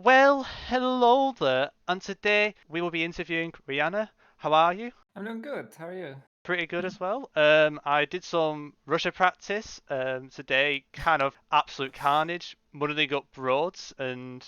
Well, hello there, and today we will be interviewing ReAnna. How are you? I'm doing good. How are you? Pretty good as well. I did some Russia practice today, kind of absolute carnage, muddling up roads, and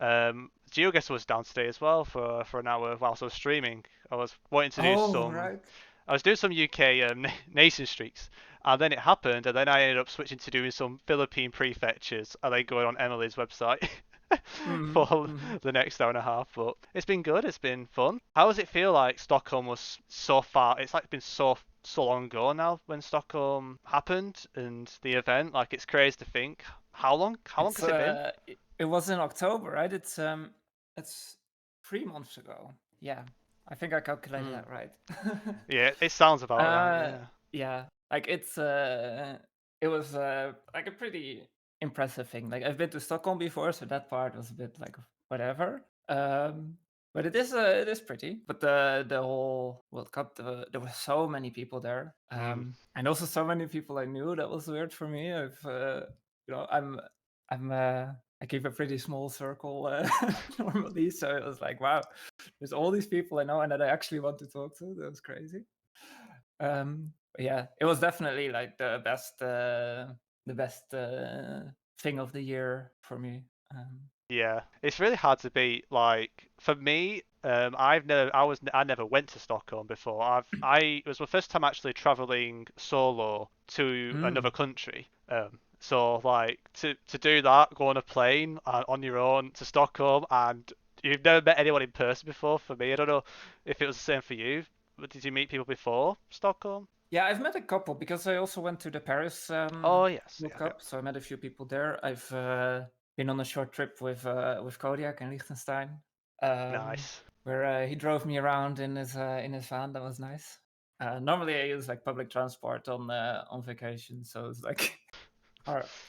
GeoGuessr was down today as well for an hour whilst I was streaming. I was wanting to do Oh, some, right. I was doing some UK nation streaks, and then it happened, and then I ended up switching to doing some Philippine prefectures, and then going on Emily's website. Mm-hmm. For Mm-hmm. the next hour and a half, but it's been good. It's been fun. How does it feel like Stockholm was so far? It's like been so long ago now when Stockholm happened and the event. Like it's crazy to think how long It's has it been? it was in October, right? It's 3 months ago. Yeah, I think I calculated Mm. that right. Yeah, it sounds about right. uh, Yeah. yeah, like it was like a pretty impressive thing. Like I've been to Stockholm before, so that part was a bit like whatever. But it is pretty. But the whole World Cup, there were so many people there, Mm. and also so many people I knew. That was weird for me. You know, I'm I keep a pretty small circle normally, so it was like, wow, there's all these people I know and that I actually want to talk to. That was crazy. Yeah, it was definitely like the best thing of the year for me. Yeah, it's really hard to beat. Like for me, I never went to Stockholm before. It was my first time actually traveling solo to another Mm. country. So like to do that, go on a plane on your own to Stockholm, and you've never met anyone in person before. For me, I don't know if it was the same for you. But did you meet people before Stockholm? Yeah, I've met a couple because I also went to the Paris Oh yes, World yeah, yeah. Cup, so I met a few people there. I've been on a short trip with Kodiak in Liechtenstein, Nice. where he drove me around in his van. That was nice. Normally, I use like public transport on vacation, so it's like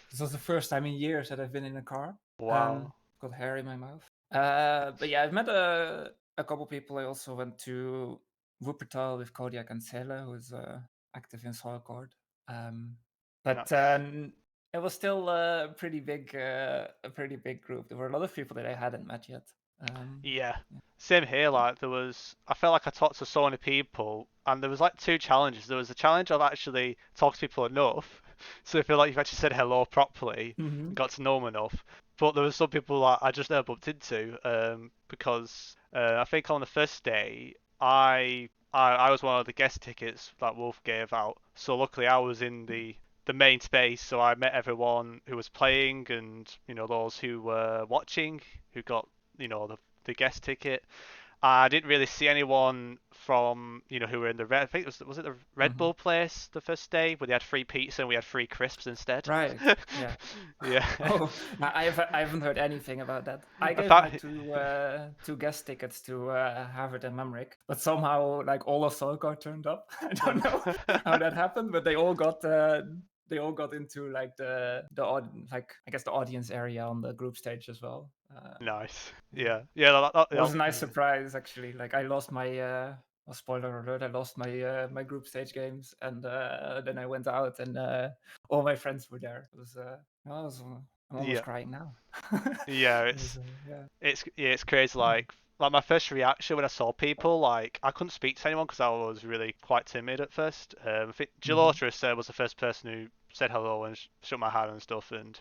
this was the first time in years that I've been in a car. Wow. Got hair in my mouth. But yeah, I've met a couple people. I also went to Wuppertal with Kodiak and Sela, who's active in Solcord. Um, but Nice. it was still a pretty big group. There were a lot of people that I hadn't met yet. Yeah. Yeah. Same here, like I felt like I talked to so many people and there was like two challenges. There was a challenge of actually talk to people enough. So I feel like you've actually said hello properly Hmm. and got to know them enough. But there was some people that I just never bumped into, because I think on the first day I was one of the guest tickets that Wolf gave out. So luckily I was in the main space, so I met everyone who was playing and those who were watching who got the guest ticket. I didn't really see anyone from who were in the red. I think was it the Red Hmm. Bull place the first day where they had free pizza and we had free crisps instead. Right. Yeah. Yeah. Oh, I haven't heard anything about that. I I gave my thought, two guest tickets to Harvard and Memrick, but somehow like all of Solcar turned up. I don't know how that happened, but they all got into like like I guess the audience area on the group stage as well. nice. Yeah. Yeah. Yeah. It was a nice surprise actually. Like I lost my well, spoiler alert, I lost my my group stage games, and then I went out and all my friends were there. It was I'm almost Yeah. crying now. Yeah. It was, yeah. It's crazy. Like my first reaction when I saw people, like I couldn't speak to anyone because I was really quite timid at first. I think Mm-hmm. Gilotris was the first person who said hello and shook my hand and stuff. And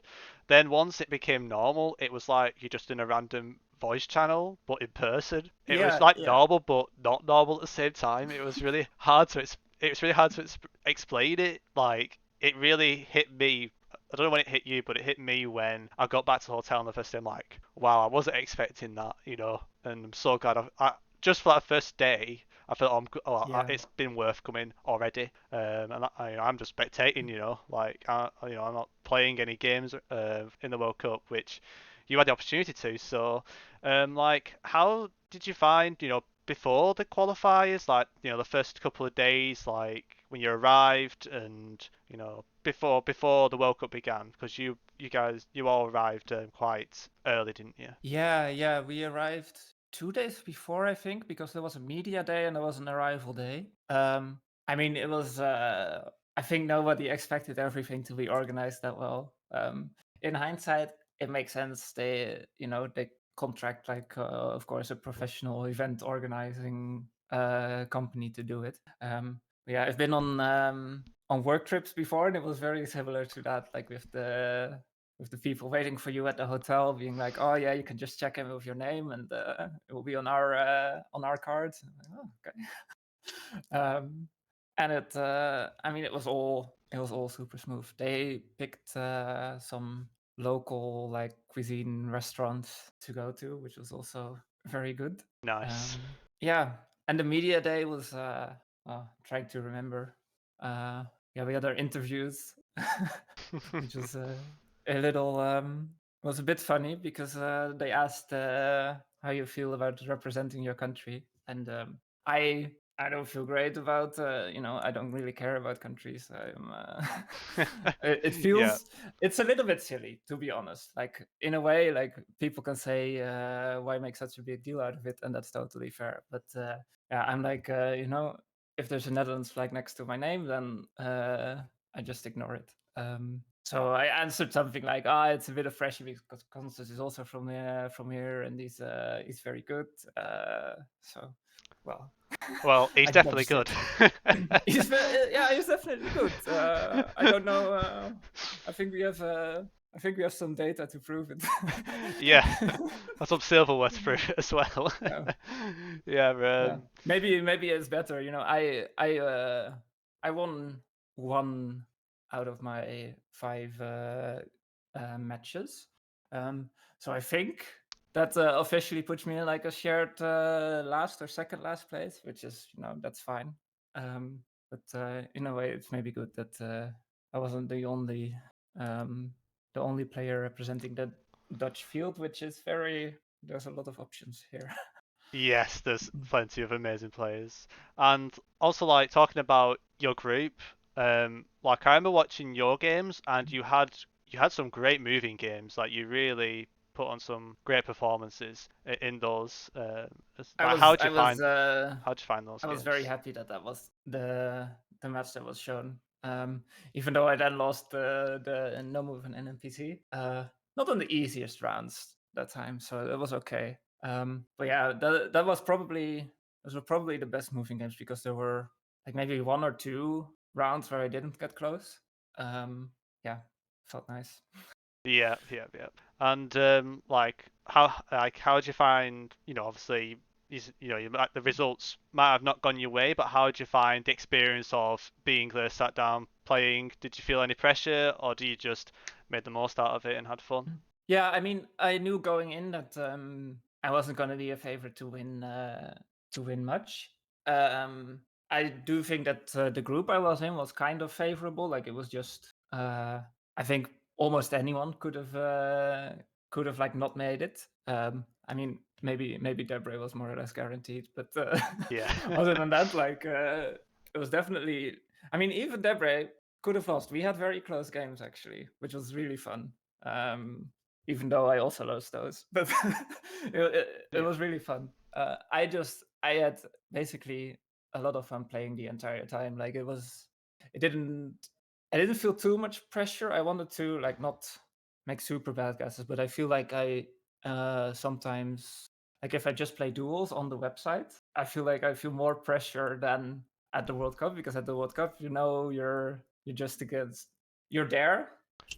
then once it became normal, it was like you're just in a random voice channel, but in person. It was Yeah, like yeah. normal, but not normal at the same time. It was really hard to explain it. Like it really hit me. I don't know when it hit you, but it hit me when I got back to the hotel on the first day. I'm like, wow, I wasn't expecting that. And I'm so glad just for that first day, I felt Yeah. it's been worth coming already. I'm just spectating. Like I'm not playing any games in the World Cup, which you had the opportunity to. So, like, how did you find before the qualifiers, like the first couple of days, like when you arrived, and before the World Cup began, because you all arrived quite early, didn't you? Yeah, yeah. We arrived 2 days before, I think, because there was a media day and there was an arrival day. I mean, it was. I think nobody expected everything to be organized that well. In hindsight, it makes sense. They contract like of course a professional event organizing company to do it. Yeah, I've been on work trips before, and it was very similar to that, like with the people waiting for you at the hotel, being like, "Oh yeah, you can just check in with your name, and it will be on our cards." And I'm like, oh, okay. And I mean, it was all super smooth. They picked some local like cuisine restaurants to go to, which was also very good. Nice. Yeah, and the media day was trying to remember. Yeah, we had our interviews, which was a little was a bit funny because they asked how you feel about representing your country, and I don't feel great about I don't really care about countries. It Yeah. feels it's a little bit silly, to be honest. Like in a way, like people can say why make such a big deal out of it, and that's totally fair. But yeah, I'm like if there's a Netherlands flag next to my name, then I just ignore it. So I answered something like, it's a bit of freshy because Constance is also from here, and he's very good. So, well, Well, he's I definitely dodged good. it. Yeah, he's definitely good. I don't know. I think we have some data to prove it. Yeah, that's some silverware to prove it as well. Yeah. Yeah, Yeah, maybe it's better. I won one out of my five matches, so I think that officially puts me in like a shared last or second last place, which is that's fine. But in a way, it's maybe good that I wasn't the only player representing the Dutch field, which is there's a lot of options here. yes, there's plenty of amazing players. And also, like, talking about your group, like, I remember watching your games, and you had some great moving games. Like, you really put on some great performances in those. I Like, was I was uh how'd you find those I was very games? happy that was the match that was shown. Even though I then lost the no move and NPC, not on the easiest rounds that time, so it was okay. But yeah, those were probably the best moving games because there were like maybe one or two rounds where I didn't get close. Yeah, felt nice. Yeah, yeah, yeah. And like how did you find, obviously the results might have not gone your way, but how did you find the experience of being there, sat down, playing? Did you feel any pressure, or do you just made the most out of it and had fun? Yeah, I mean, I knew going in that I wasn't going to be a favorite to win much. I do think that the group I was in was kind of favorable. Like it was just, I think almost anyone could have like not made it. I mean, maybe Debray was more or less guaranteed, but Yeah. other than that, like it was definitely. I mean, even Debray could have lost. We had very close games actually, which was really fun. Um, Even though I also lost those, but it Yeah. was really fun. I had basically a lot of fun playing the entire time. Like it didn't I didn't feel too much pressure. I wanted to like not make super bad guesses, but I feel like I sometimes like if I just play duels on the website, I feel like I feel more pressure than at the World Cup because at the World Cup, you're just against you're there,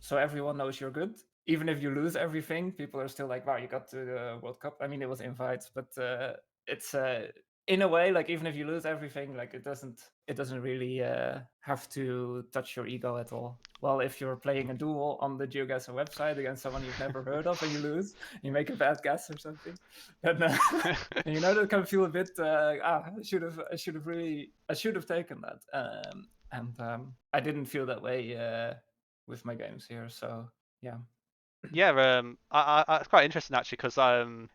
so everyone knows you're good. Even if you lose everything, people are still like, "Wow, you got to the World Cup." I mean, it was invites, but it's in a way like even if you lose everything, like it doesn't really have to touch your ego at all. Well, if you're playing a duel on the GeoGuessr website against someone you've never heard of and you lose, you make a bad guess or something, then and that can feel a bit. I should have taken that, and I didn't feel that way with my games here. So yeah. Yeah, it's quite interesting actually, because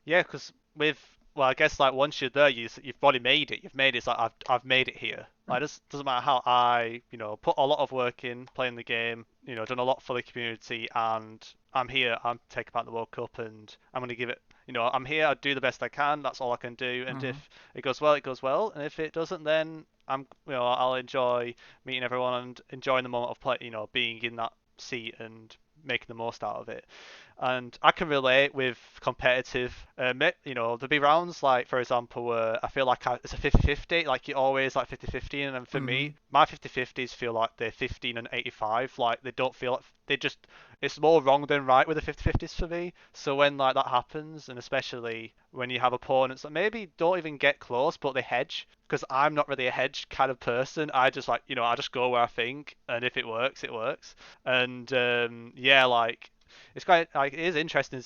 yeah, because with well, I guess like once you're there, you've already made it. You've made it. It's like I've made it here. Like it doesn't matter how I put a lot of work in playing the game. Done a lot for the community, and I'm here. I'm taking part in the World Cup, and I'm gonna give it. I'm here. I do the best I can. That's all I can do. And Mhm. if it goes well, it goes well. And if it doesn't, then I'll enjoy meeting everyone and enjoying the moment of play. Being in that seat and making the most out of it. and I can relate with competitive. There'll be rounds like, for example, I feel like it's a 50-50, like you always like 50-50, and then for me, Hmm. my 50-50s feel like they're 15 and 85, like they don't feel like they just. It's more wrong than right with the 50-50s for me. So when like that happens, and especially when you have opponents that maybe don't even get close, but they hedge, because I'm not really a hedge kind of person. I just like, I just go where I think, and if it works, it works. And yeah, like it's quite like it is interesting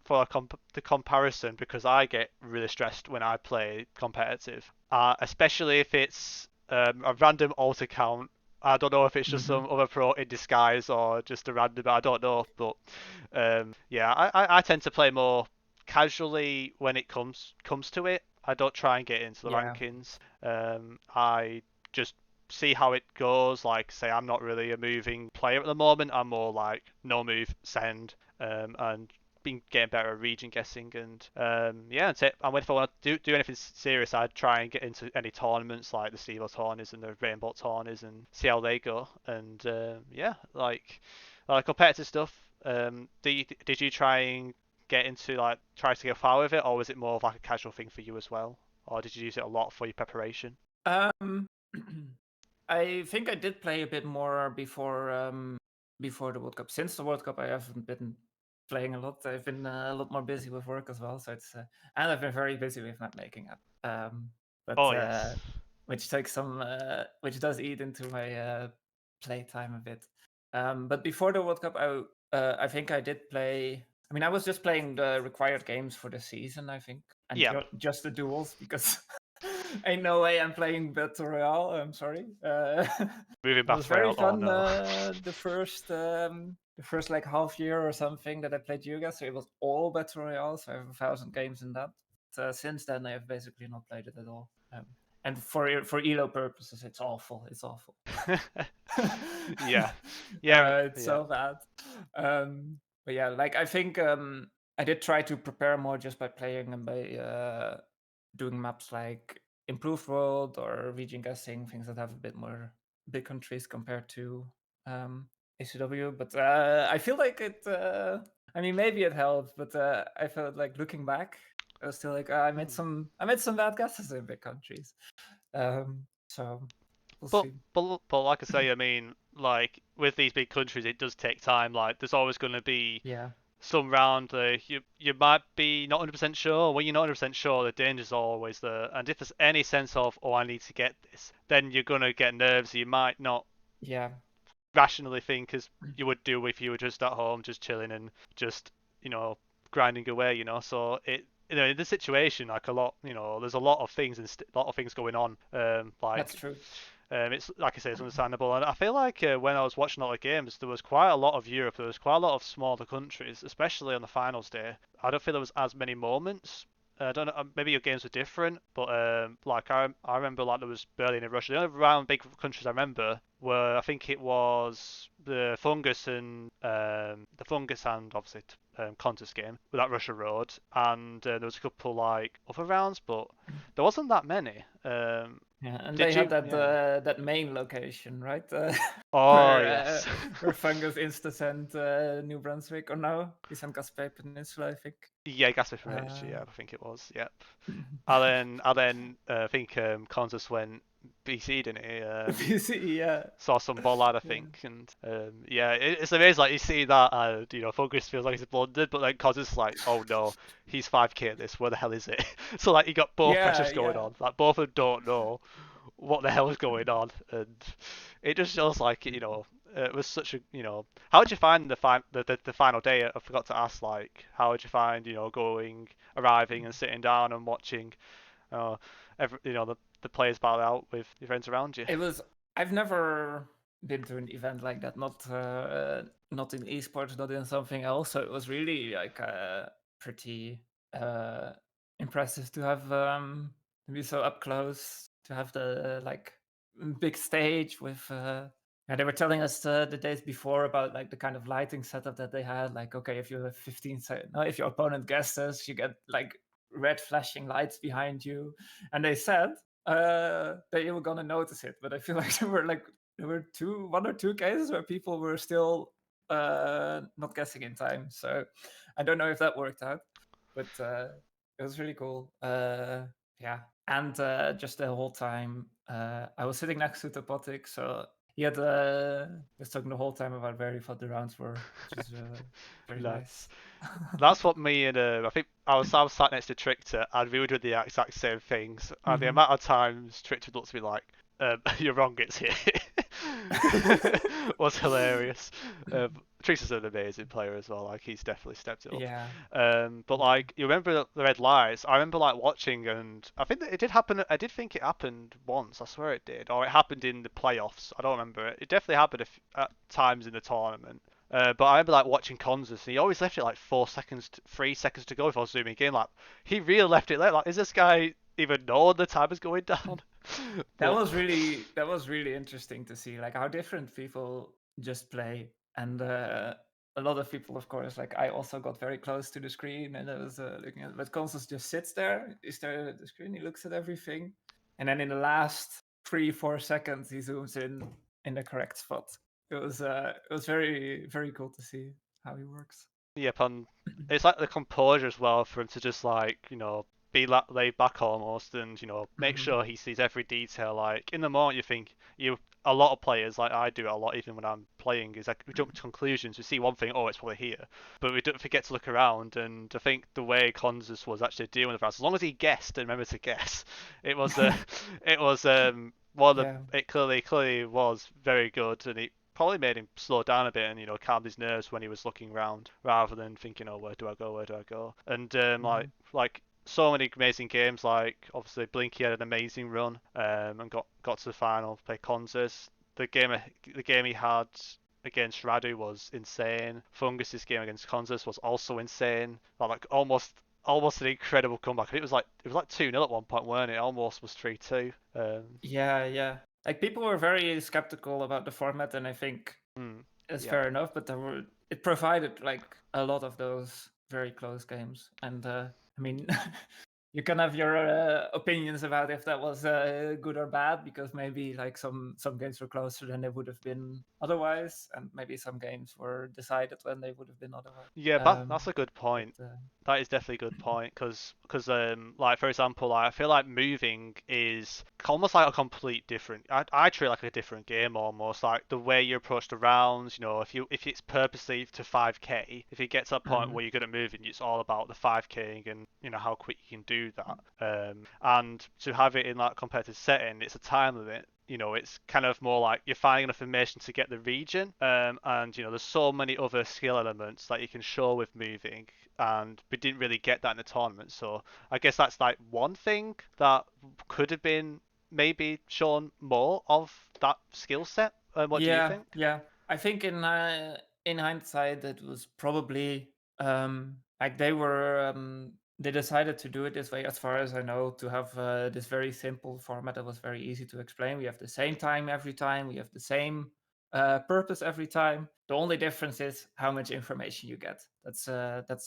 for the comparison, because I get really stressed when I play competitive, especially if it's a random alt account. I don't know if it's just Hmm. some other pro in disguise or just a random. I don't know, but yeah, I tend to play more casually when it comes to it. I don't try and get into the Yeah. rankings. I just see how it goes. Like, say, I'm not really a moving player at the moment. I'm more like no move, send, and been getting better at region guessing. And yeah, that's it. And if I want to do anything serious, I'd try and get into any tournaments like the Steel tourneys and the Rainbow tourneys and see how they go. And yeah, like competitive stuff. Did you try and get into like try to go far with it, or was it more of like a casual thing for you as well, or did you use it a lot for your preparation? Um, I think I did play a bit more before the World Cup. Since the World Cup, I haven't been playing a lot. I've been a lot more busy with work as well. So it's and I've been very busy with map making up. But Oh yes. which takes some which does eat into my playtime a bit. But before the World Cup, I think I did play. I mean, I was just playing the required games for the season, I think, and Yeah. just the duels because ain't no way I'm playing Battle Royale. I'm sorry. Moving It was battle very royale. Oh fun. no. The first like half year or something that I played GeoGuessr, so it was all Battle Royale. So I have 1,000 games in that. Since then, I have basically not played it at all. And for elo purposes, it's awful. It's awful. Yeah. Yeah. It's Yeah. so bad. But yeah, like I think I did try to prepare more just by playing and by doing maps like Improved World or region guessing, things that have a bit more big countries compared to um, ACW. But I feel like it. I mean, maybe it helped, but I felt like looking back, I was still like, Hmm. I made some bad guesses in big countries. So we'll But see. but like I say, I mean, like with these big countries, it does take time. Like there's always going to be Yeah. some round you might be not 100% sure. When you're not 100% sure, the danger's always there. And if there's any sense of, oh, I need to get this, then you're gonna get nerves. You might not Yeah. rationally think as you would do if you were just at home, just chilling and just you know grinding away. So in the situation, like a lot, there's a lot of things and a lot of things going on. That's Like true. it's like I say, it's understandable, and I feel like when I was watching all the games, there was quite a lot of Europe. There was quite a lot of smaller countries, especially on the finals day. I don't feel there was as many moments. I don't know. Maybe your games were different, but like I remember like there was Berlin and Russia. The only round big countries I remember were I think it was the fungus and obviously contest game with that Russia Road, and there was a couple like other rounds, but there wasn't that many. Yeah, and they Did had you? Yeah. that main location, right? Oh yes. Where Fungus insta sent New Brunswick, or no, he sent Gaspé Peninsula, I think. Yeah, Gaspar from H, Uh, yeah, I think it was. Yep. I then think Qantas went BC, didn't he? BC, yeah, Saw some bollard, I yeah, think, and yeah, it's amazing. Like you see that, Focus feels like he's blundered, but then Qantas like, oh no, he's 5k at this. Where the hell is it? So like you got both yeah, pressures going yeah. on. Like both of them don't know what the hell is going on, and it just feels like it was such a how did you find the final day? I forgot to ask, like, how did you find going, arriving, and sitting down and watching uh the players battle out with your friends around you? It was. I've never been to an event like that. Not in esports, not in something else. So it was really like pretty uh, impressive to have to be so up close, to have the like big stage with. Yeah, they were telling us the days before about like the kind of lighting setup that they had. Like, okay, if you have 15 seconds, no, if your opponent guesses, you get like red flashing lights behind you. And they said that you were gonna notice it. But I feel like there were one or two cases where people were still not guessing in time. So I don't know if that worked out, but it was really cool. Yeah, and just the whole time I was sitting next to Topotic, so he had was talking the whole time about where he thought the rounds were, which is very Nice. nice. That's what me and I think I was sat next to Trickter, and we were doing the exact same things. And the Hmm. amount of times Trickter looked at me like, "You're wrong, it's here," was hilarious. Trickster's an amazing player as well. Like he's definitely stepped it up. Yeah. But like you remember the red lights? I remember like watching, and I think that it did happen. I did think it happened once. I swear it did, or it happened in the playoffs. I don't remember it. It definitely happened at times in the tournament. But I remember like watching Konzus, and he always left it like 4 seconds, 3 seconds to go if I was zooming in. Like he really left it there. Like, is this guy even know when the time is going down? That But was really interesting to see, like how different people just play, and a lot of people, of course, like I also got very close to the screen and I was looking at, but Constance just sits there, he stares at the screen, he looks at everything, and then in the last 3-4 seconds he zooms in the correct spot. It was very cool to see how he works. yep, and it's like the composure as well for him to just like be laid back almost, and make Hmm. sure he sees every detail. Like in the moment, you think you a lot of players, like I do a lot even when I'm playing, is like we jump to conclusions. We see one thing, oh, it's probably here, but we don't forget to look around. And I think the way Konzus was actually dealing with that, as long as he guessed and remembered to guess, it was it was one of Yeah. the it clearly was very good, and it probably made him slow down a bit and calm his nerves when he was looking around rather than thinking, oh, where do I go, where do I go? And Hmm. like so many amazing games. Like obviously Blinky had an amazing run and got to the final. Played Konzus. The game he had against Radu was insane. Fungus's game against Konzus was also insane. Like almost an incredible comeback. It was like 2-0 at one point, weren't it? Almost was 3-2. Yeah, yeah. Like people were very skeptical about the format, and I think Mm, it's yep. fair enough. But it provided like a lot of those very close games, and I mean, you can have your opinions about if that was good or bad, because maybe like some games were closer than they would have been otherwise, and maybe some games were decided when they would have been otherwise. Yeah, Um, that's a good but point. That is definitely a good point because like for example, like, I feel like moving is almost like a complete different. I treat it like a different game almost. Like the way you approach the rounds. If it's purposely to 5k, if it gets to that point mhm. where you're good at moving, it's all about the 5k and how quick you can do that. And to have it in that competitive setting, it's a time limit. It's kind of more like you're finding enough information to get the region, and there's so many other skill elements that you can show with moving, and we didn't really get that in the tournament. So I guess that's like one thing that could have been maybe shown more of that skill set. What do you Yeah, think? yeah. I think in hindsight, it was probably like they decided to do it this way, as far as I know, to have this very simple format that was very easy to explain. We have the same time every time. We have the same purpose every time. The only difference is how much information you get. That's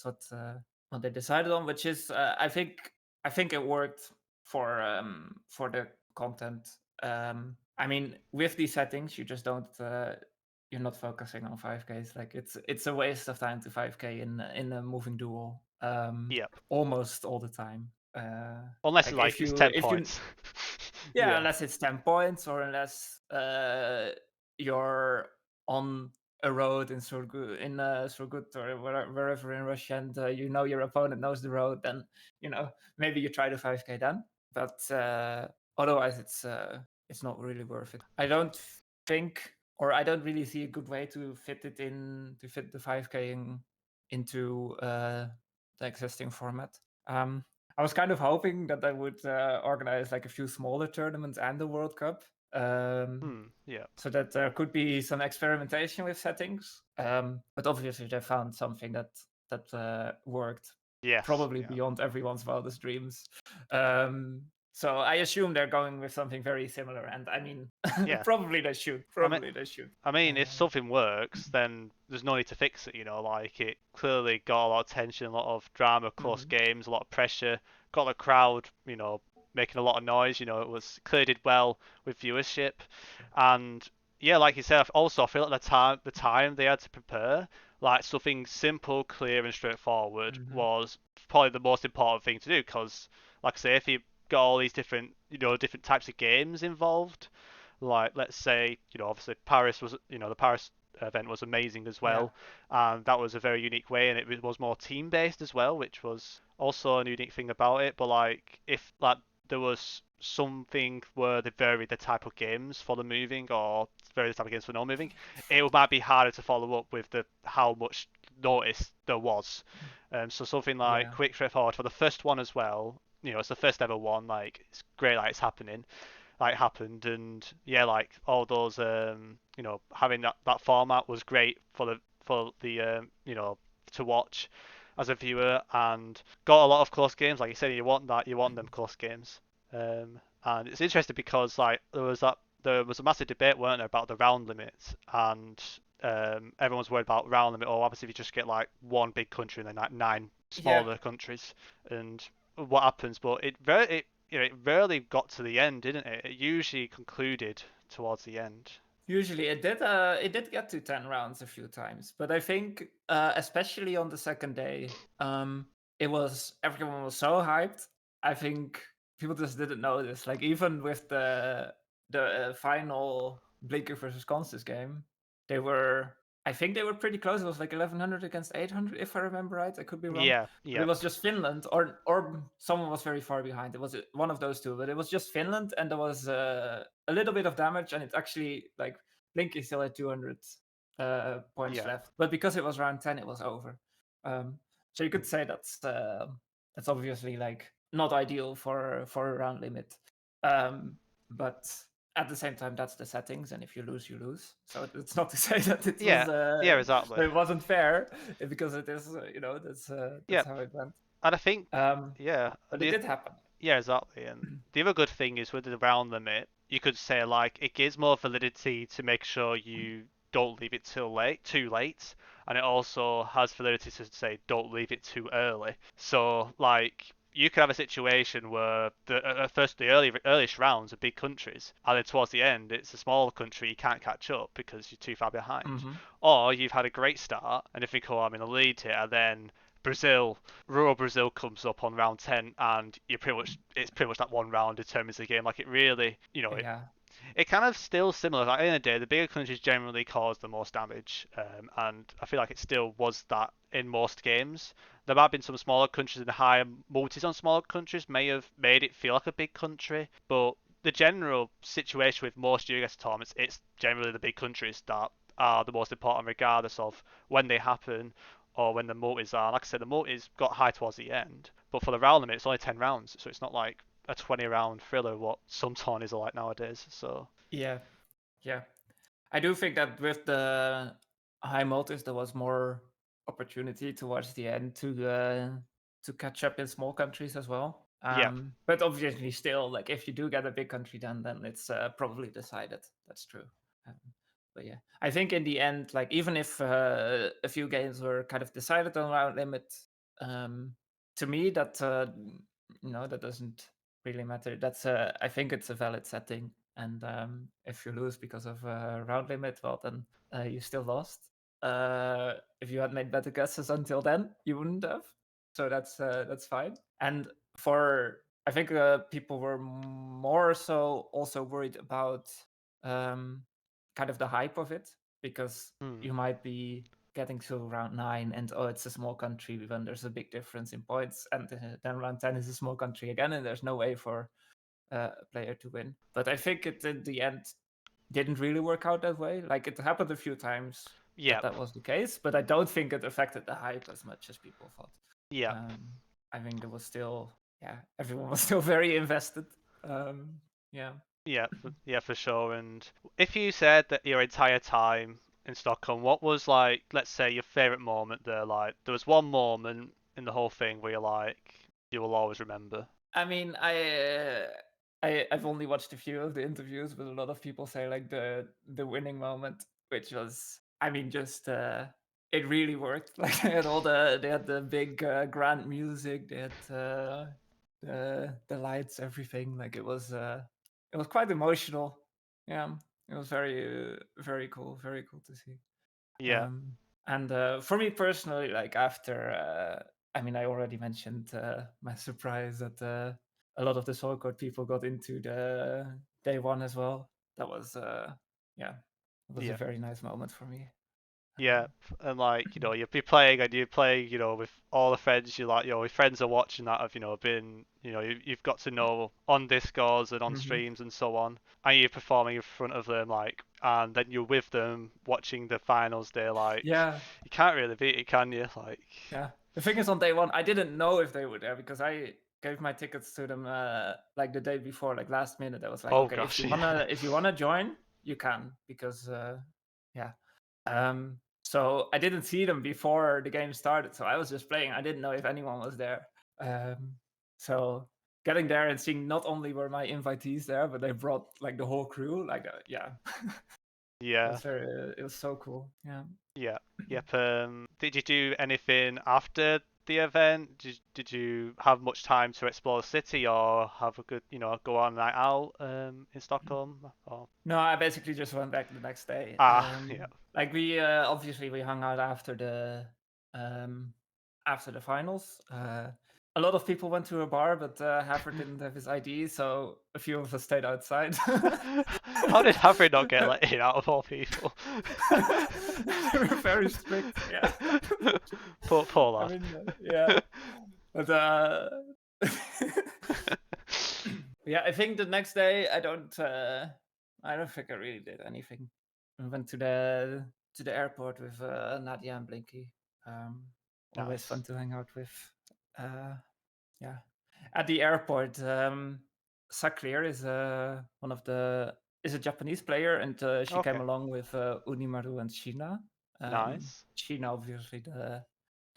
what they decided on, which is I think it worked for the content. I mean, with these settings, you just don't you're not focusing on 5Ks. Like it's a waste of time to 5K in a moving duel. Yep. Almost all the time. Unless Like like it's 10 if you points. yeah, Yeah. unless it's 10 points or unless you're on a road in Surgut or wherever in Russia, and you know your opponent knows the road, then maybe you try the 5K then. But otherwise, it's not really worth it. I don't think, or I don't really see a good way to fit the 5K into the existing format. I was kind of hoping that they would organize like a few smaller tournaments and the World Cup, Yeah. so that there could be some experimentation with settings. But obviously, they found something that worked, Yes. probably Yeah. beyond everyone's wildest dreams. So I assume they're going with something very similar, and I mean, Yeah. probably they should. I mean, Probably they should. if Uh, something works, then there's no need to fix it. Like it clearly got a lot of tension, a lot of drama, close mhm. games, a lot of pressure. Got the crowd, making a lot of noise. It was clearly did well with viewership, and yeah, like you said, also I feel like the time they had to prepare, like something simple, clear, and straightforward Hmm. was probably the most important thing to do. Because, like I say, if you got all these different, different types of games involved, like let's say, obviously Paris was, the Paris event was amazing as Yeah. well, and that was a very unique way, and it was more team based as well, which was also a unique thing about it. But like if like there was something where they varied the type of games for the moving or varied the type of games for no moving, it might be harder to follow up with the how much notice there was. So something like Yeah. quick straightforward for the first one as well. It's the first ever one. Like it's great that it's happening, like happened, and yeah, like all those having that format was great for the to watch as a viewer, and got a lot of close games. Like you said, you want them close games. And it's interesting because like there was a massive debate, weren't there, about the round limits, and everyone's worried about round limit. Or obviously, if you just get like one big country and then like nine Yeah. smaller countries, and what happens? But it rarely got to the end, didn't it? It usually concluded towards the end. Usually it did get to 10 rounds a few times, but I think especially on the second day, it was everyone was so hyped. I think people just didn't notice. Like even with the final Blinker versus Constance game, they were I think they were pretty close. It was like 1100 against 800 if I remember right. I could be wrong. Yeah, But it yeah, was just Finland or someone was very far behind. It was one of those two, but it was just Finland and there was a little bit of damage and it actually like Blinky still had 200 points yeah, left, but because it was round 10, it was over. So you could say that's obviously like not ideal for a round limit, but at the same time, that's the settings, and if you lose, you lose. So it's not to say that yeah, yeah, exactly. it wasn't fair, because it is Yeah, that's how it went. and I think, Um, yeah, but it did happen. yeah, exactly. And the other good thing is with the round limit, you could say like it gives more validity to make sure you don't leave it too late, and it also has validity to say don't leave it too early. So like you could have a situation where at first the earliest rounds are big countries, and then towards the end it's a smaller country you can't catch up because you're too far behind, Hmm. or you've had a great start and if you call I'm in the lead here, and then Brazil, rural Brazil comes up on round 10, and it's pretty much that one round determines the game. Like it really, Yeah. it kind of still similar. Like at the end of the day, the bigger countries generally cause the most damage, and I feel like it still was that in most games. There might have been some smaller countries and higher multis on smaller countries may have made it feel like a big country, but the general situation with most GeoGuessr tournaments, it's generally the big countries that are the most important, regardless of when they happen or when the multis are. Like I said, the multis got high towards the end, but for the round limit, it's only 10 rounds, so it's not like a 20 round thriller, what some tourneys are like nowadays. So, Yeah. Yeah. I do think that with the high multis, there was more opportunity towards the end to catch up in small countries as well. yeah, But obviously, still, like if you do get a big country, then it's probably decided. That's true. Um, but yeah, I think in the end, like even if a few games were kind of decided on round limit, um, to me that doesn't really matter. I think it's a valid setting, and if you lose because of a round limit, well, then you still lost. If you had made better guesses until then, you wouldn't have. So that's fine. And I think people were more so also worried about um, kind of the hype of it, because hmm. you might be getting to round 9 and oh, it's a small country when there's a big difference in points, and then round 10 is a small country again and there's no way for a player to win. But I think it in the end didn't really work out that way. Like it happened a few times that Yep, that was the case, but I don't think it affected the hype as much as people thought. yep, Um, I think there was still, yeah, everyone was still very invested. Yeah. yeah, yeah, for sure. And if you said that your entire time in Stockholm, what was like, let's say, your favorite moment there? Like, there was one moment in the whole thing where you're like, you will always remember. I mean, I've only watched a few of the interviews, but a lot of people say like the winning moment, which was, I mean, just it really worked. Like they had the big grand music, they had the lights, everything. Like it was quite emotional. Yeah, it was very cool, very cool to see. Yeah, Um, and for me personally, like after, I mean, I already mentioned my surprise that a lot of the soul code people got into the day one as well. That was, yeah, it was a yeah. very nice moment for me. Yeah, and like you'll be playing and you play with all the friends you like. Your friends are watching that have been you've got to know on Discords and on Hmm. streams and so on, and you're performing in front of them and then you're with them watching the finals day. Like Yeah, you can't really beat it, can you? Like yeah. The thing is, on day one, I didn't know if they were there because I gave my tickets to them like the day before, like last minute. I was like, oh okay, gosh, yeah, if you wanna join, you can because yeah. So I didn't see them before the game started, so I was just playing. I didn't know if anyone was there. Um, so getting there and seeing not only were my invitees there, but they brought like the whole crew. Like, yeah, yeah, it was so cool. Yeah. yeah, yep. Did you do anything after the event? Did you have much time to explore the city or have a good go on a night out in Stockholm? Or No, I basically just went back the next day. yeah. Like we obviously we hung out um, after the finals. A lot of people went to a bar, but Haver didn't have his ID, so a few of us stayed outside. How did Harry not get let in out of all people? They were very strict. Yeah, Poor I lad. mean, yeah, but yeah, I think the next day I don't think I really did anything. I went to the airport with Nadia and Blinky. Always fun Nice. to hang out with. Uh, yeah, at the airport, Sakrir is one of the is a Japanese player, and she came Okay. along with Unimaru and Sheena. Nice. Sheena, obviously the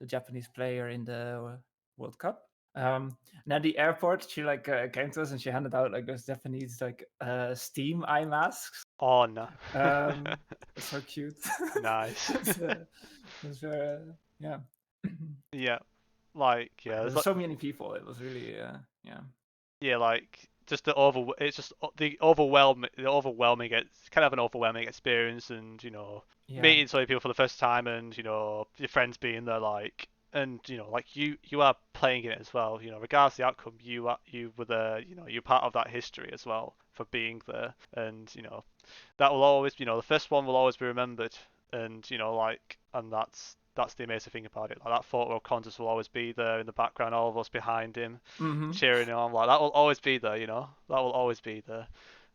Japanese player in the World Cup. And at the airport, she like came to us and she handed out like those Japanese like steam eye masks. Oh no. That's so cute. Nice. It's, it's yeah. Yeah. Like yeah, There there's were so many people. It was really yeah. yeah, like just it's just the overwhelming it's kind of an overwhelming experience, and Yeah. meeting so many people for the first time, and your friends being there, like, and like you are playing in it as well, regardless of the outcome, you were there, you're part of that history as well for being there, and that will always, the first one will always be remembered, and like, and that's the amazing thing about it. Like that photo of Qantas will always be there in the background, all of us behind him, Mm-hmm. cheering him on. Like that will always be there, That will always be there,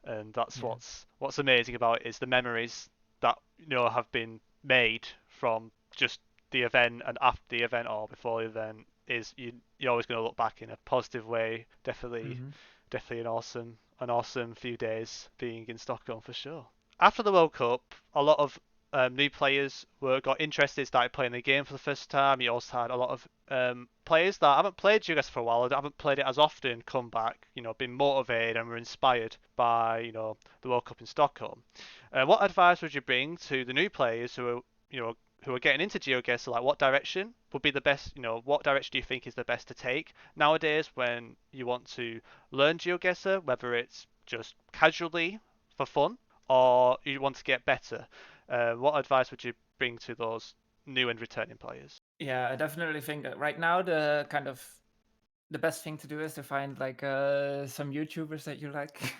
and that's Yeah. what's amazing about it is the memories that have been made from just the event and after the event or before the event. Is you're always going to look back in a positive way. Definitely, Mm-hmm. definitely an awesome few days being in Stockholm for sure. After the World Cup, a lot of new players got interested, started playing the game for the first time. You also had a lot of players that haven't played GeoGuessr for a while, that haven't played it as often, come back, been motivated and were inspired by, the World Cup in Stockholm. What advice would you bring to the new players who are getting into GeoGuessr? Like, what direction would be the best? What direction do you think is the best to take nowadays when you want to learn GeoGuessr, whether it's just casually for fun or you want to get better? What advice would you bring to those new and returning players? Yeah, I definitely think that right now the best thing to do is to find like some YouTubers that you like.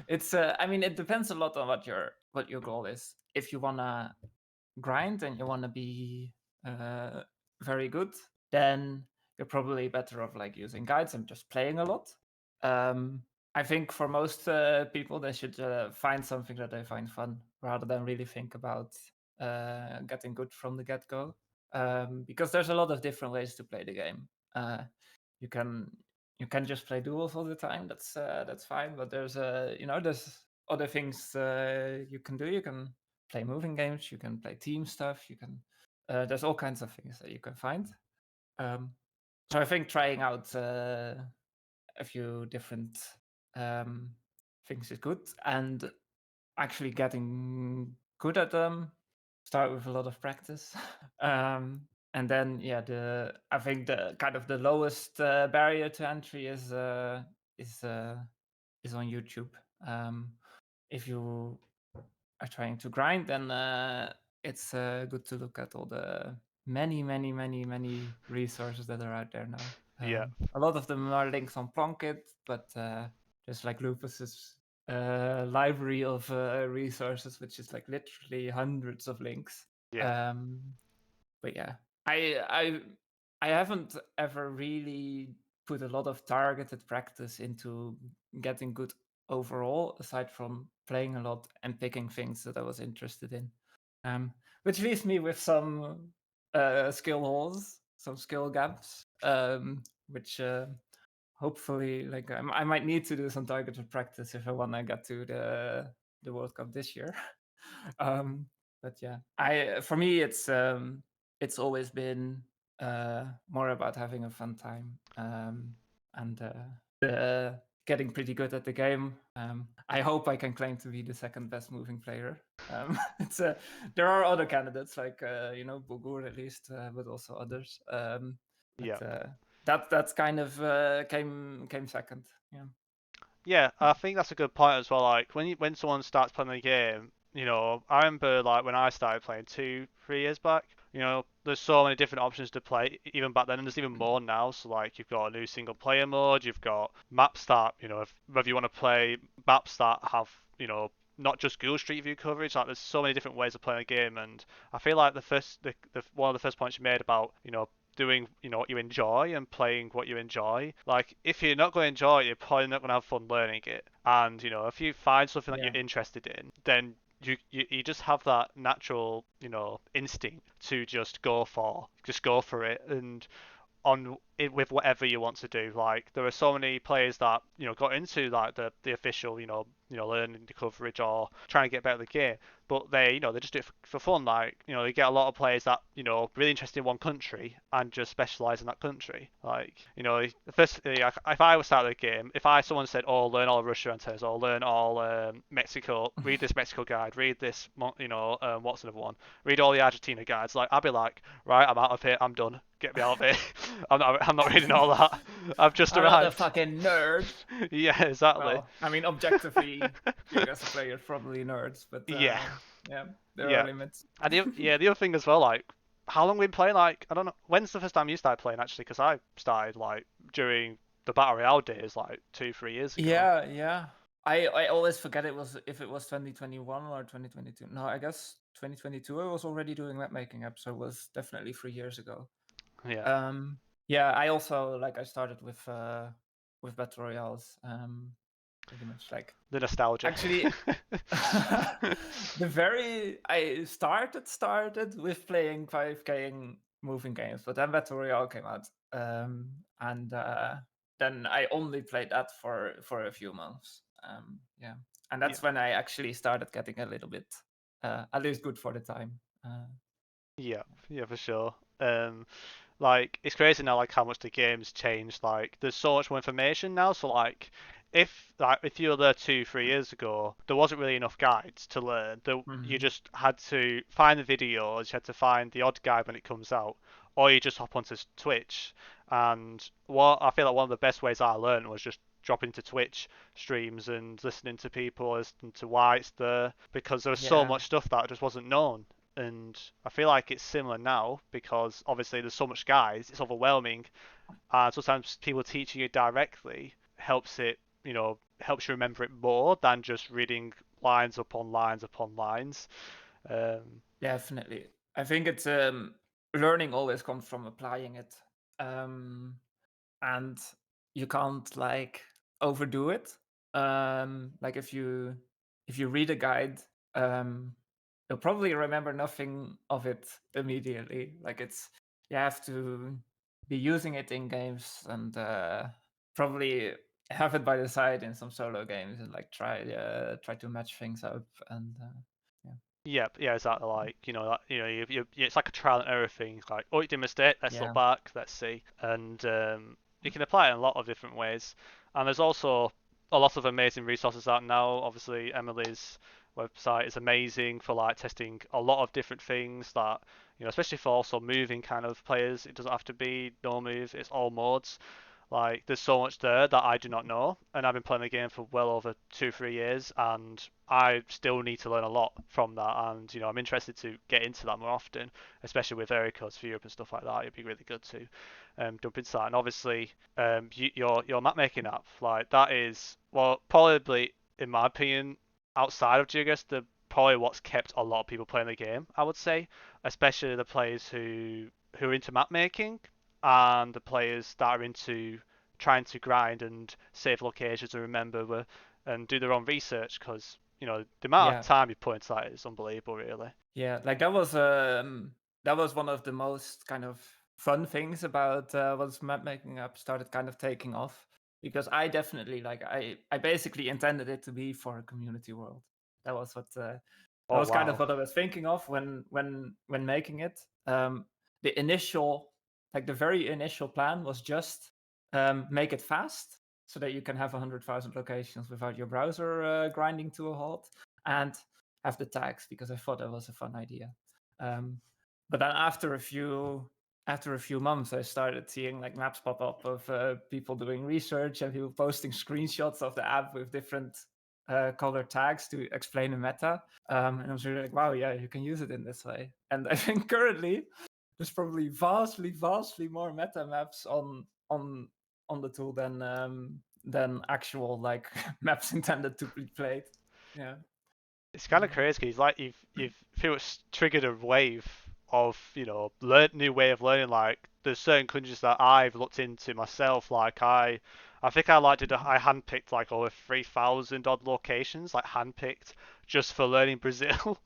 It's I mean it depends a lot on what your goal is. If you wanna grind and you wanna be uh very good, then you're probably better off like using guides and just playing a lot. Um I think for most people they should find something that they find fun rather than really think about getting good from the get-go. Because there's a lot of different ways to play the game. You can you can just play duels all the time. That's fine. But there's there's other things you can do. You can play moving games. You can play team stuff. You can there's all kinds of things that you can find. Um, so I think trying out a few different um, things is good, and actually getting good at them start with a lot of practice. And then yeah, the I think the kind of the lowest barrier to entry is on YouTube. Um, if you are trying to grind, then it's good to look at all the many resources that are out there now. Yeah, A lot of them are links on Plunkett, but just like Lupus's library of resources, which is like literally hundreds of links. yeah, Um, but yeah, I I haven't ever really put a lot of targeted practice into getting good overall, aside from playing a lot and picking things that I was interested in. Which leaves me with some skill holes, some skill gaps, which hopefully, like I might need to do some targeted practice if I want to get to the World Cup this year. um, but yeah, I for me it's always been more about having a fun time, and getting pretty good at the game. I hope I can claim to be the second best moving player. It's there are other candidates like Bugur at least, but also others. yeah. But that's kind of came second. Yeah. Yeah, I think that's a good point as well. Like when someone starts playing the game, I remember like when I started playing 2, 3 years back. There's so many different options to play even back then, and there's even more now. So like you've got a new single player mode, you've got maps that whether you want to play maps that have not just Google Street View coverage. Like there's so many different ways of playing a game, and I feel like the one of the first points you made about doing what you enjoy and playing what you enjoy. Like if you're not going to enjoy it, you're probably not going to have fun learning it. And if you find something that Yeah. you're interested in, then you just have that natural instinct to just go for it and on it with whatever you want to do. Like there are so many players that got into like the official learning the coverage or trying to get better at the game, but they just do it for fun. Like you get a lot of players that really interested in one country and just specialize in that country. Like the first if I was starting the game, if someone said learn all Russia antennas or learn all Mexico, read this Mexico guide, read this what's another one, read all the Argentina guides, like I'd be like, right, I'm out of here, I'm done, get me out of here. I'm not reading all that. I've just I'm not a arrived. fucking nerd. Yeah, exactly. Well, I mean, objectively, GeoGuessr players probably nerds, but Yeah, yeah, there are yeah. limits. And the other thing as well, like, how long have we been playing? Like, I don't know. When's the first time you started playing actually? Because I started like during the Battle Royale days, like 2, 3 years ago. Yeah, yeah. I always forget if it was 2021 or 2022. No, I guess 2022. I was already doing map making apps, so it was definitely 3 years ago. Yeah, Um, yeah, I also I started with battle royales. Pretty much like the nostalgia. actually I started with playing 5K moving games, but then Battle Royale came out, and then I only played that for a few months. Yeah, and Yeah, that's when I actually started getting a little bit at least good for the time. yeah, yeah, for sure. Like it's crazy now, like how much the game's changed. Like there's so much more information now. So if you were there 2, 3 years ago, there wasn't really enough guides to learn. You Mhm. just had to find the videos. You had to find the odd guide when it comes out, or you just hop onto Twitch. And what I feel like one of the best ways I learned was just dropping to Twitch streams and listening to people, listening to why it's there, because there was so Yeah, much stuff that just wasn't known. And I feel like it's similar now because obviously there's so much guys, it's overwhelming, and sometimes people teaching you directly helps you remember it more than just reading lines upon lines upon lines. Um, definitely. I think it's learning always comes from applying it. Um, and you can't overdo it. Like if you read a guide, um, you'll probably remember nothing of it immediately. Like you have to be using it in games and probably have it by the side in some solo games and try to match things up and yeah. Yeah, yeah, exactly. Like it's like a trial and error thing. Like, oh, you did a mistake. Let's look Yeah. back. Let's see. And you can apply it in a lot of different ways. And there's also a lot of amazing resources out now. Obviously, Emily's website is amazing for like testing a lot of different things that especially for also moving kind of players. It doesn't have to be no move. It's all modes. Like, there's so much there that I do not know, and I've been playing the game for well over 2, 3 years, and I still need to learn a lot from that. And I'm interested to get into that more often, especially with area codes for Europe and stuff like that. It'd be really good to jump into that. And obviously, your map making app, like that is, well, probably in my opinion, outside of GeoGuessr, the probably what's kept a lot of people playing the game. I would say, especially the players who are into map making and the players that are into trying to grind and save locations and remember and do their own research because the amount of Yeah, time you put into that is unbelievable, really. yeah. Like that was one of the most kind of fun things about once map making up started kind of taking off, because I definitely like I basically intended it to be for a community world. That was what that Oh was kind of wow, what I was thinking of when making it. The initial, like the very initial plan was just make it fast so that you can have 100,000 locations without your browser grinding to a halt, and have the tags, because I thought that was a fun idea. Um, but then after a few months, I started seeing like maps pop up of people doing research and people posting screenshots of the app with different color tags to explain the meta. And I was really like, wow, yeah, you can use it in this way. And I think currently there's probably vastly more meta maps on the tool than actual like maps intended to be played. Yeah. it's kind of crazy. 'Cause it's like you've pretty much triggered a wave of new way of learning. Like there's certain countries that I've looked into myself. Like I think I like did I handpicked like over 3,000 odd locations, like handpicked just for learning Brazil,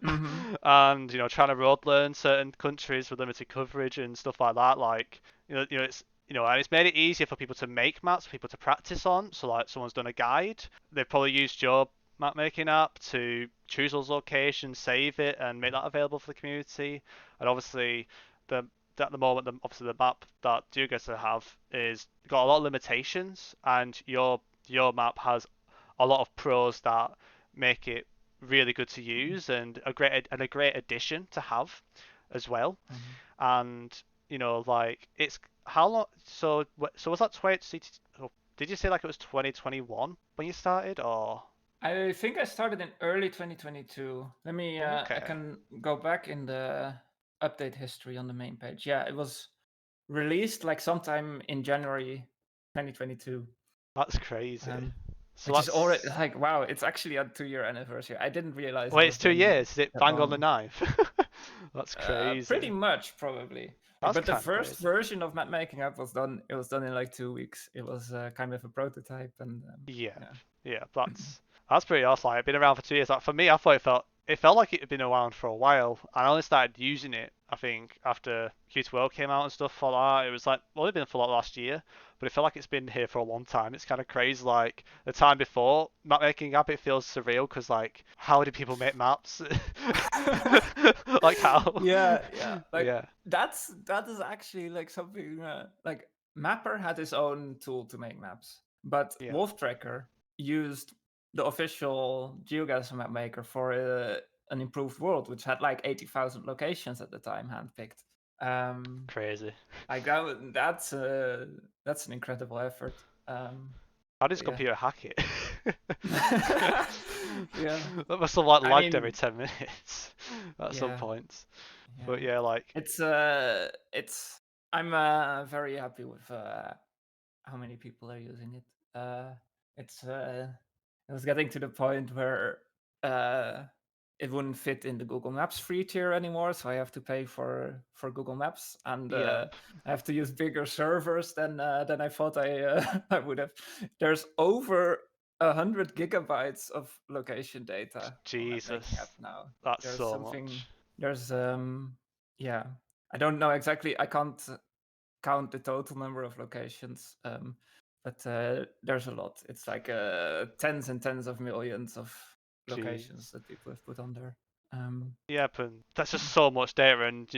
Mm-hmm. and trying to road learn certain countries with limited coverage and stuff like that. Like it's and it's made it easier for people to make maps, for people to practice on. So like someone's done a guide, they've probably used your map making app to choose those locations, save it, and make that available for the community. And obviously, the at the moment, obviously the map that you guys have is got a lot of limitations, and your map has a lot of pros that make it really good to use and a great addition to have as well. Mm-hmm. And like it's how long? So was that 20? Oh, did you say like it was 2021 when you started, or? I think I started in early 2022. Let me, I Okay, can go back in the update history on the main page. Yeah, it was released like sometime in January 2022. that's crazy. Um, So which is already that's like, wow, it's actually a 2 year anniversary. I didn't realize it wait, it's was 2 years. Is it that bang on the long. knife? That's Pretty crazy. much, probably. Like, That's but the kind of first crazy. version of map making app was done. It was done in like 2 weeks. It was kind of a prototype, and Yeah, yeah. yeah, that's pretty awesome. Like, it's been around for 2 years. Like for me, I thought it felt like it had been around for a while. I only started using it, I think, after Q2 World came out and stuff like that. It was like only been for like last year, but it felt like it's been here for a long time. It's kind of crazy. Like the time before map making app, it feels surreal because like how did people make maps? Like how? Yeah, yeah. Like Yeah, that is actually like something like Mapper had his own tool to make maps, but yeah, Wolf Tracker used the official GeoGuessr map maker for an improved world, which had like 80,000 locations at the time handpicked. Um, crazy. like that's an incredible effort. How does But yeah. computer hack it? Yeah. That must have like I lagged every mean, 10 minutes at some yeah. point. But Yeah. yeah, like It's I'm very happy with how many people are using it. It's it was getting to the point where uh it wouldn't fit in the Google Maps free tier anymore, so I have to pay for Google Maps, and yep, I have to use bigger servers than I thought I would have. There's over 100 gigabytes of location data on map making Jesus, app now. that's There's so something. much. There's yeah. I don't know exactly. I can't count the total number of locations, but there's a lot. It's like tens and tens of millions of locations Jeez. that people have put on there. Um, Yep, and that's just so much data, and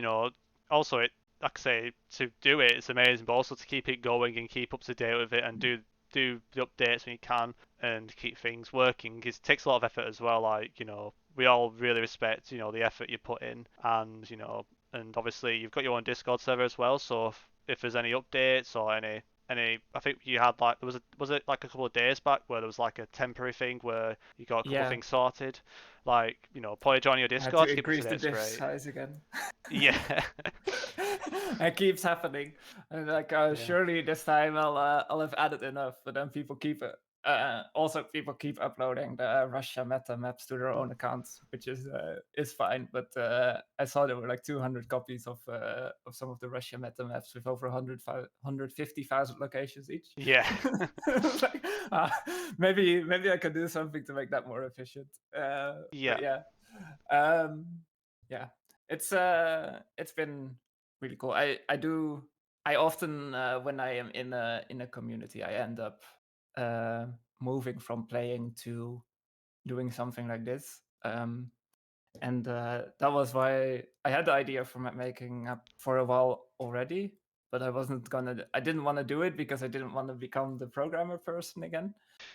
also like I say, to do it, it's amazing, but also to keep it going and keep up to date with it and do the updates when you can and keep things working. It takes a lot of effort as well. Like we all really respect the effort you put in, and and obviously you've got your own Discord server as well. So if there's any updates or any? I think you had like was it like a couple of days back where there was like a temporary thing where you got a couple of Yeah, things sorted. Like probably join your I had Discord to to keep up to increase date. the It's disk great. size again. Yeah. It keeps happening, and like Yeah. surely this time I'll have added enough, but then people keep it. Also, people keep uploading the Russia meta maps to their own accounts, which is fine. But I saw there were like 200 copies of some of the Russia meta maps with over 150,000 locations each. Yeah. Like, maybe I can do something to make that more efficient. Yeah. But yeah, um, yeah, it's been really cool. I often when I am in a community, I end up uh, moving from playing to doing something like this. And that was why I had the idea for map making for a while already, but I didn't want to do it because I didn't want to become the programmer person again.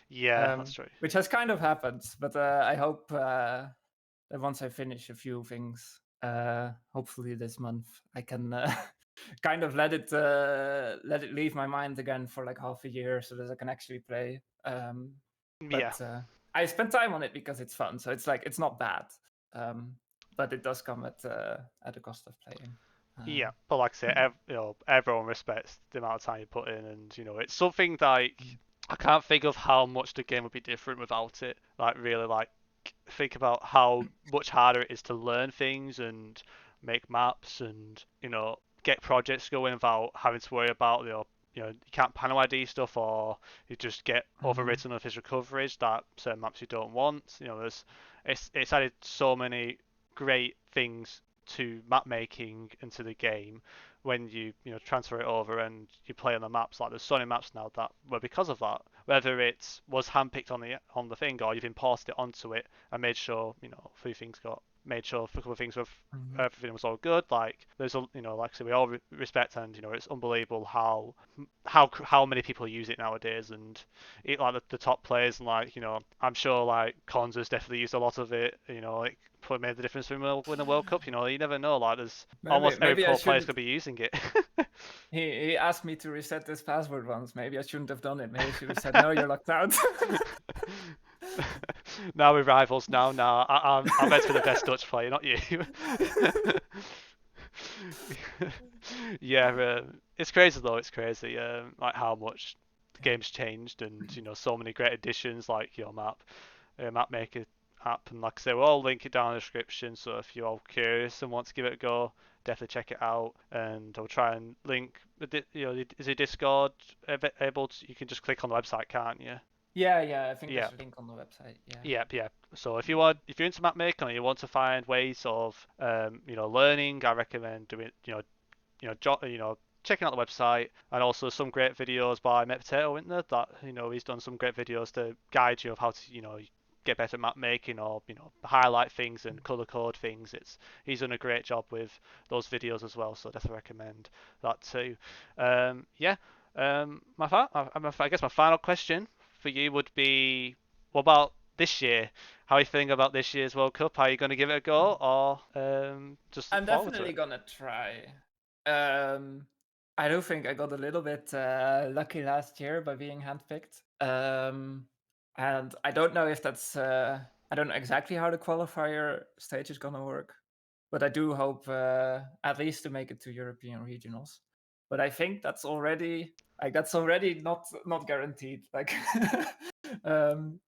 Yeah, that's true. Which has kind of happened, but I hope that once I finish a few things, hopefully this month, I can kind of let it leave my mind again for like half a year, so that I can actually play. Yeah. But I spend time on it because it's fun, so it's like it's not bad, um, but it does come at the cost of playing. Yeah, but like I say, everyone respects the amount of time you put in, and it's something like I can't think of how much the game would be different without it. Like really, like think about how much harder it is to learn things and make maps and get projects going without having to worry about you can't panel ID stuff or you just get Mhm. overwritten official coverage that certain maps you don't want. It's added so many great things to map making into the game when you transfer it over and you play on the maps. Like there's so many maps now that were because of that, whether it was handpicked on the thing or you've imported it onto it and made sure a few things got made sure a couple of things were Mhm. everything was all good. Like there's a like I say, we all respect, and it's unbelievable how many people use it nowadays, and like the top players, and like I'm sure like Konza's definitely used a lot of it. Like probably made the difference when we win the World Cup. You never know. Like there's Maybe almost every I pro player is shouldn't. gonna be using it. He asked me to reset this password once. Maybe I shouldn't have done it. Maybe I should have said no, you're locked out. Now we're rivals. Now I'm meant to be the best Dutch player, not you. Yeah, it's crazy though. It's crazy, like how much the game's changed, and so many great additions like your map maker app, and like I say, we'll all link it down in the description. So if you're all curious and want to give it a go, definitely check it out. And I'll try and link. Is it Discord able to? You can just click on the website, can't you? Yeah. I think Yeah. there's a link on the website. Yeah. Yep, yep. So if you're into map making and you want to find ways of learning, I recommend doing checking out the website, and also some great videos by Met Potato, isn't there? That he's done some great videos to guide you of how to get better at map making, or highlight things and color code things. He's done a great job with those videos as well, so definitely recommend that too. Yeah. I guess my final question for you would be, what about this year? How are you feeling about this year's World Cup? Are you going to give it a go, or just look I'm forward to definitely it? gonna try. Um, I do think I got a little bit lucky last year by being handpicked. And I don't know if that's I don't know exactly how the qualifier stage is gonna work, but I do hope at least to make it to European regionals. But I think that's already not guaranteed. Like,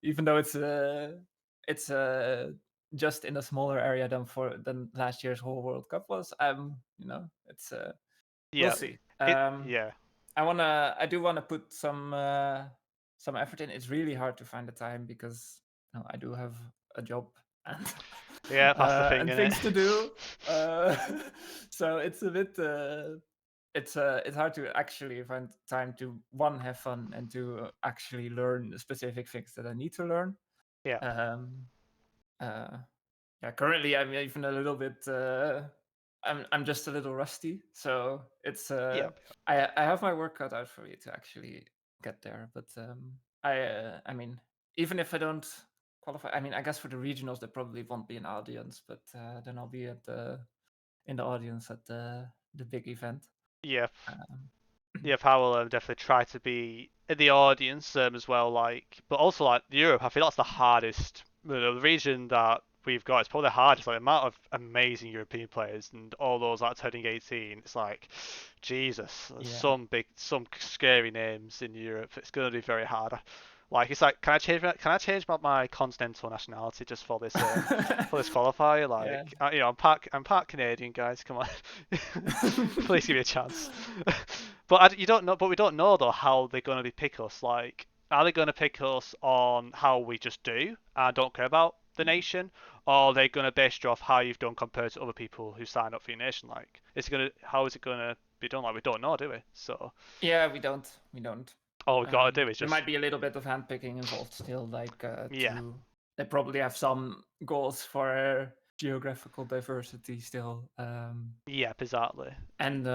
even though it's just in a smaller area than last year's whole World Cup was. It's we'll Yeah, see. yeah, I do wanna put some effort in. It's really hard to find the time because I do have a job and yeah. That's the thing, and isn't it? things to do. Uh, so it's a bit it's hard to actually find time to one have fun and to actually learn the specific things that I need to learn. Yeah, Um, uh, yeah, currently I'm even a little bit. I'm just a little rusty, so it's. yeah, I have my work cut out for me to actually get there, but I mean, even if I don't qualify, I mean, I guess for the regionals there probably won't be an audience, but then I'll be in the audience at the big event. yeah. Um, yeah, Powell definitely try to be in the audience as well. Like, but also like Europe, I feel that's the hardest. The region that we've got is probably the hardest. Like the amount of amazing European players and all those like turning 18. It's like, Jesus, there's Yeah. some scary names in Europe. It's going to be very hard. Like it's like, can I change my continental nationality just for this qualifier? Yeah. Like, I'm part Canadian, guys. Come on, please give me a chance. But you don't know. But we don't know though how they're going to be pick us. Like, are they going to pick us on how we just do and don't care about the nation, or are they going to base it off how you've done compared to other people who signed up for your nation? Like, how is it going to be done? Like, we don't know, do we? So Yeah, we don't. We don't. all we got to do is There just might be a little bit of handpicking involved still, like yeah, to they probably have some goals for geographical diversity still, yeah, exactly, and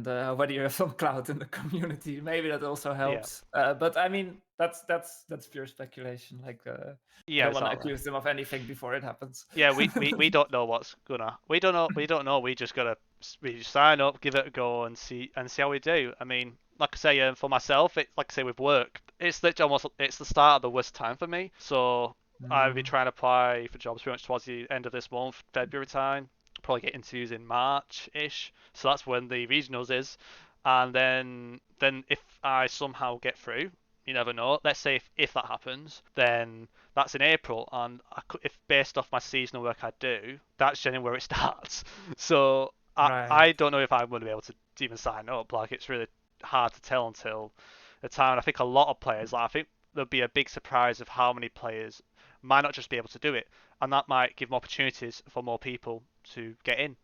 whether you have some clout in the community, maybe that also yeah, helps. But I mean, that's pure speculation. Like, I yeah, don't want to exactly. accuse them of anything before it happens. Yeah, we don't know what's gonna. We don't know. We just gotta sign up, give it a go, and see how we do. I mean, like I say, for myself, like I say with work, it's literally almost it's the start of the worst time for me. So I'll be Mm, trying to apply for jobs pretty much towards the end of this month, February time. Probably get interviews in March-ish. So that's when the regionals is, and then if I somehow get through, you never know. Let's say if that happens, then that's in April, and if based off my seasonal work I do, that's generally where it starts. So I right. I don't know if I'm going to be able to even sign up. Like it's really hard to tell until the time. And I think a lot of players, like I think there'll be a big surprise of how many players might not just be able to do it, and that might give more opportunities for more people to get in.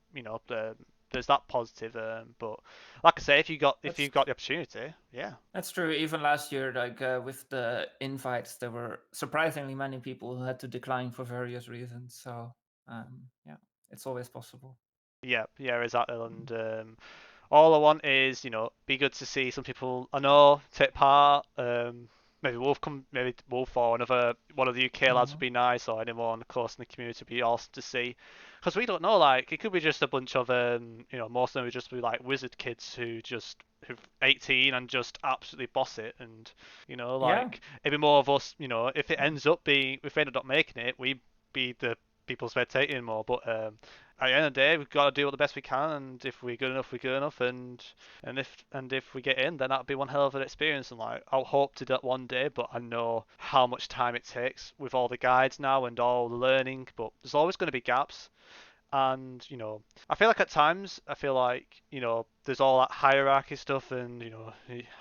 There's that positive, but like I say, if That's you've got the opportunity, yeah, That's true. Even last year, like with the invites, there were surprisingly many people who had to decline for various reasons. So, yeah, it's always possible. yeah, yeah, exactly. And all I want is, be good to see some people I know take part. Maybe Wolf or another one of the UK lads would Mhm. be nice, or anyone, of course, in the community would be awesome to see. Because we don't know, like, it could be just a bunch of, most of them would just be like wizard kids who've 18 and just absolutely boss it. And, Yeah, like, it'd be more of us, if it ends up being, if we ended up making it, we'd be the people spectating more. But at the end of the day, we've got to do the best we can, and if we're good enough, we're good enough, and if we get in, then that'll be one hell of an experience. And like, I'll hope to do that one day, but I know how much time it takes with all the guides now and all the learning. But there's always going to be gaps, and I feel like at times I feel like there's all that hierarchy stuff and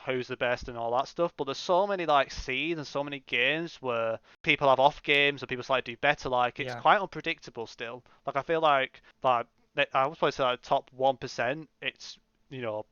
who's the best and all that stuff, but there's so many like seeds and so many games where people have off games and people slightly do better. Like it's yeah, quite unpredictable still. Like I feel like I would probably say like top 1%. It's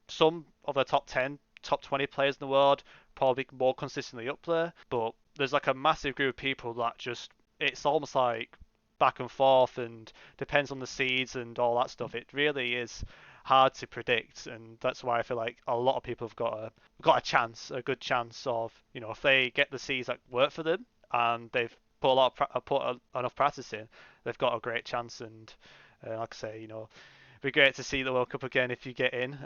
some of the top 10 top 20 players in the world probably more consistently up there, but there's like a massive group of people that just it's almost like back and forth and depends on the seeds and all that stuff. It really is hard to predict, and that's why I feel like a lot of people have got a chance, a good chance of if they get the seeds that work for them and they've put a lot of enough practice in, they've got a great chance. And like I say, it'd be great to see the World Cup again if you get in.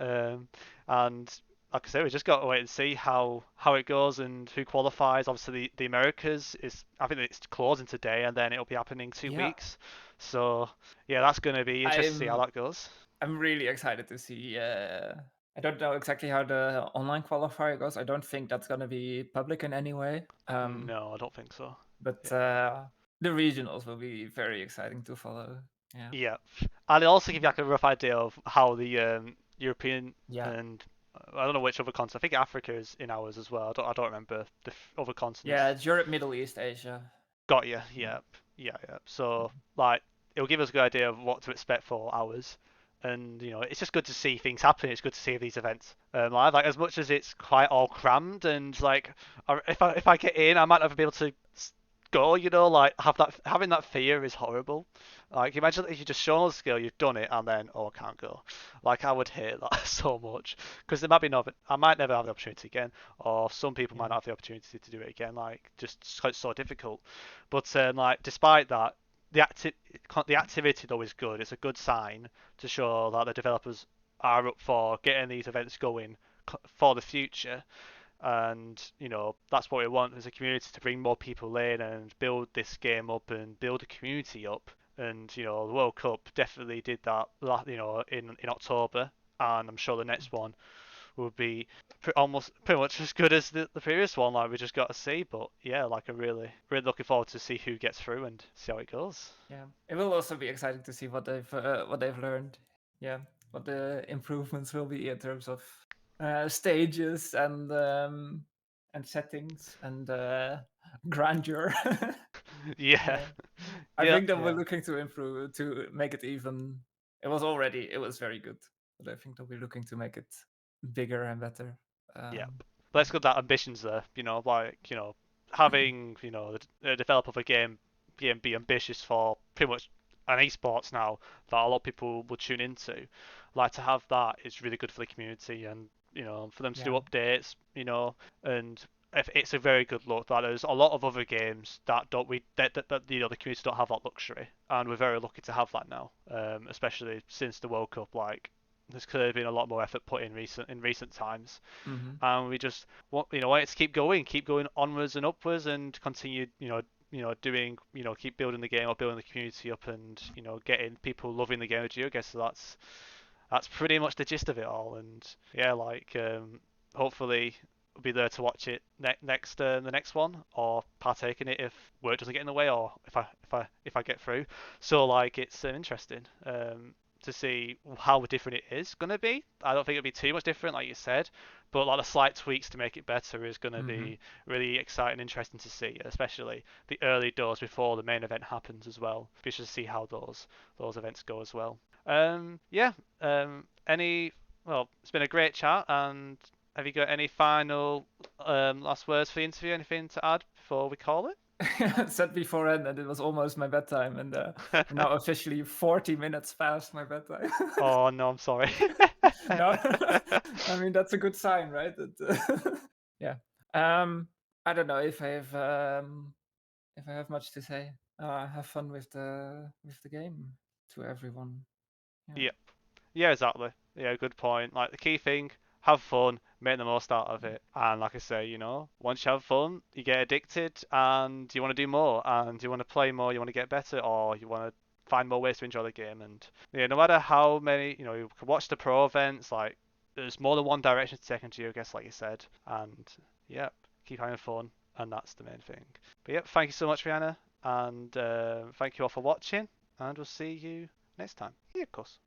And like I say, we just got to wait and see how it goes and who qualifies. Obviously, the Americas is I think it's closing today, and then it'll be happening two yeah. weeks. So yeah, that's going to be interesting to see how I'm that goes. I'm really excited to see. I don't know exactly how the online qualifier goes. I don't think that's gonna be public in any way. No, I don't think so. But Yeah. the regionals will be very exciting to follow. Yeah, Yeah, and it'll also give you like a rough idea of how the European yeah, and I don't know which other continent. I think Africa is in ours as well. I don't remember the other yeah. continents. It's Europe, Middle East, Asia. Got you. Yeah. Yep. Yeah. Yeah. So like, it'll give us a good idea of what to expect for ours, and it's just good to see things happen. It's good to see these events live. Like as much as it's quite all crammed and like, if I get in, I might never be able to go. Like having that fear is horrible. Like imagine if you just show the skill, you've done it, and then I can't go. Like I would hate that so much because there might be no, I might never have the opportunity again, or some people might Yeah. not have the opportunity to do it again. Like just it's so difficult. But like despite that, the activity though is good. It's a good sign to show that the developers are up for getting these events going for the future. And that's what we want as a community, to bring more people in and build this game up and build a community up. And the World Cup definitely did that, in October, and I'm sure the next one will be almost pretty much as good as the previous one. Like, we just got to see. But yeah, like, I'm really looking forward to see who gets through and see how it goes. Yeah, it will also be exciting to see what they've learned. Yeah, what the improvements will be in terms of stages and settings and grandeur. Yeah, Yeah, I yeah, think that we're yeah, looking to improve to make it even. It was very good, but I think that we're looking to make it bigger and better. yeah. Um, But it's good that ambition's there. Like, having the developer of a game be ambitious for pretty much an esports now that a lot of people will tune into. Like, to have that is really good for the community, and for them to do yeah. updates, and if it's a very good look. That there's a lot of other games that don't we that the community don't have that luxury, and we're very lucky to have that now. Especially since the World Cup, like, there's clearly been a lot more effort put in recent times, Hmm. and we just want it to keep going onwards and upwards, and continue doing keep building the game up, building the community up, and getting people loving the game of GeoGuessr. So that's pretty much the gist of it all. And yeah, like, hopefully we'll be there to watch it next the next one, or partake in it if work doesn't get in the way, or if I get through. So, like, it's interesting to see how different it is going to be. I don't think it'll be too much different, like you said, but like the slight tweaks to make it better is going to Hmm. be really exciting, interesting to see, especially the early doors before the main event happens as well. Be interested to see how those events go as well. Yeah. Any? Well, it's been a great chat, and have you got any final last words for the interview? Anything to add before we call it? Said beforehand that it was almost my bedtime, and we're now officially 40 minutes past my bedtime. Oh no, I'm sorry. No, I mean that's a good sign, right? Yeah. Um, I don't know if I have much to say. Have fun with the game to everyone. Yeah. Yeah. Yeah, exactly. Yeah, good point. Like, the key thing, have fun, make the most out of it. And like I say, once you have fun, you get addicted and you want to do more, and you want to play more, you want to get better, or you want to find more ways to enjoy the game. And yeah, no matter how many, you can watch the pro events, like, there's more than one direction to take into your guess, like you said. And yeah, keep having fun, and that's the main thing. But yeah, thank you so much, ReAnna, and thank you all for watching, and we'll see you next time. Yeah, of course.